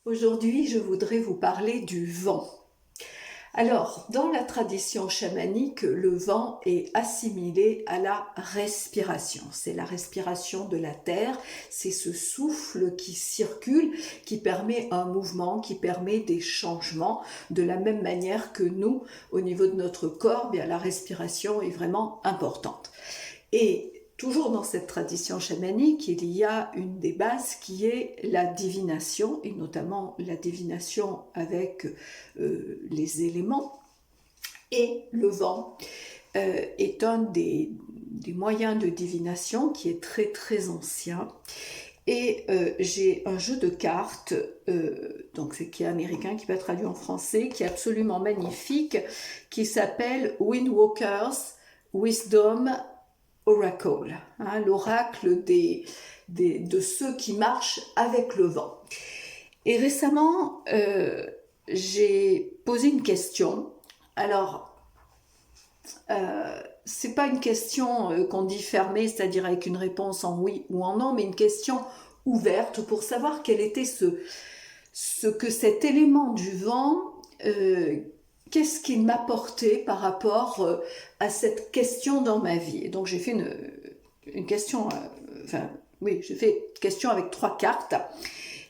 Aujourd'hui, je voudrais vous parler du vent. Alors, dans la tradition chamanique, le vent est assimilé à la respiration. C'est la respiration de la terre, c'est ce souffle qui circule, qui permet un mouvement, qui permet des changements, de la même manière que nous, au niveau de notre corps, bien, la respiration est vraiment importante. Et toujours dans cette tradition chamanique, il y a une des bases qui est la divination, et notamment la divination avec les éléments. Et le vent est un des moyens de divination qui est très très ancien. Et j'ai un jeu de cartes, qui est américain, qui peut être traduit en français, qui est absolument magnifique, qui s'appelle Windwalker's Wisdom Oracle, hein, l'oracle de ceux qui marchent avec le vent. Et récemment, j'ai posé une question. Alors, c'est pas une question qu'on dit fermée, c'est-à-dire avec une réponse en oui ou en non, mais une question ouverte pour savoir quel était ce que cet élément du vent, qu'est-ce qu'il m'apportait par rapport à cette question dans ma vie. Et donc j'ai fait une question, j'ai fait une question avec 3 cartes.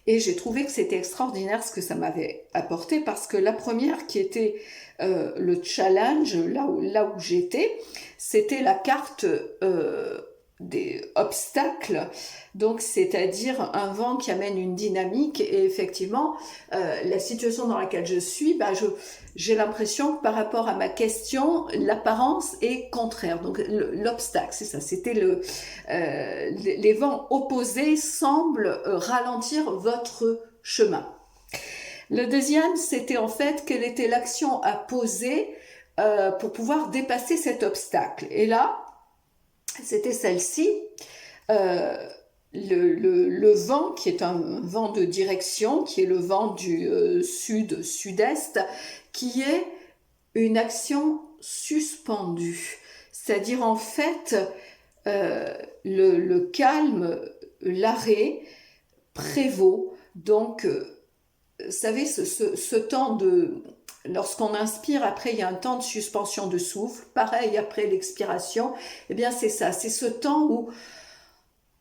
Et j'ai trouvé que c'était extraordinaire ce que ça m'avait apporté, parce que la première qui était le challenge, là où j'étais, c'était la carte des obstacles, donc c'est-à-dire un vent qui amène une dynamique. Et effectivement, la situation dans laquelle je suis, j'ai l'impression que par rapport à ma question, l'apparence est contraire. Donc l'obstacle, c'est ça, c'était les vents opposés semblent ralentir votre chemin. Le deuxième, c'était en fait quelle était l'action à poser pour pouvoir dépasser cet obstacle. Et là, c'était celle-ci. Le vent, qui est un vent de direction, qui est le vent du sud-sud-est, qui est une action suspendue. C'est-à-dire en fait, le calme, l'arrêt prévaut. Donc, vous savez, ce temps de... Lorsqu'on inspire, après il y a un temps de suspension de souffle, pareil après l'expiration, eh bien c'est ça, c'est ce temps où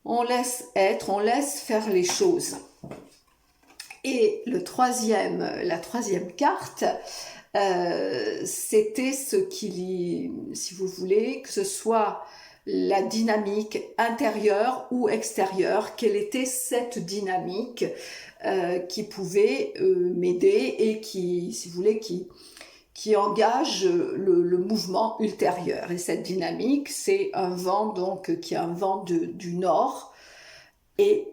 on laisse être, on laisse faire les choses. Et la troisième carte, c'était ce qui, si vous voulez, que ce soit la dynamique intérieure ou extérieure, quelle était cette dynamique qui pouvait m'aider et qui, si vous voulez, qui engage le mouvement ultérieur. Et cette dynamique, c'est un vent donc qui est un vent du nord et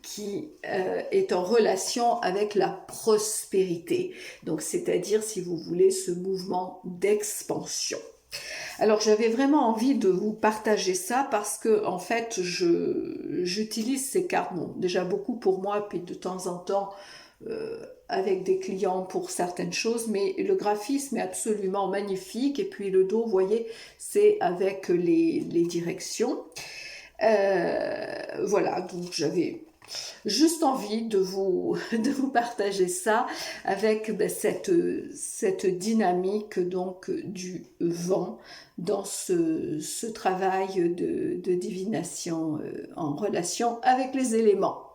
qui est en relation avec la prospérité. Donc, c'est-à-dire, si vous voulez, ce mouvement d'expansion. Alors, j'avais vraiment envie de vous partager ça parce que, en fait, j'utilise ces cartes, bon, déjà beaucoup pour moi, puis de temps en temps avec des clients pour certaines choses, mais le graphisme est absolument magnifique. Et puis le dos, vous voyez, c'est avec les directions. Voilà, donc j'avais juste envie de vous partager ça avec cette dynamique donc du vent dans ce travail de divination en relation avec les éléments.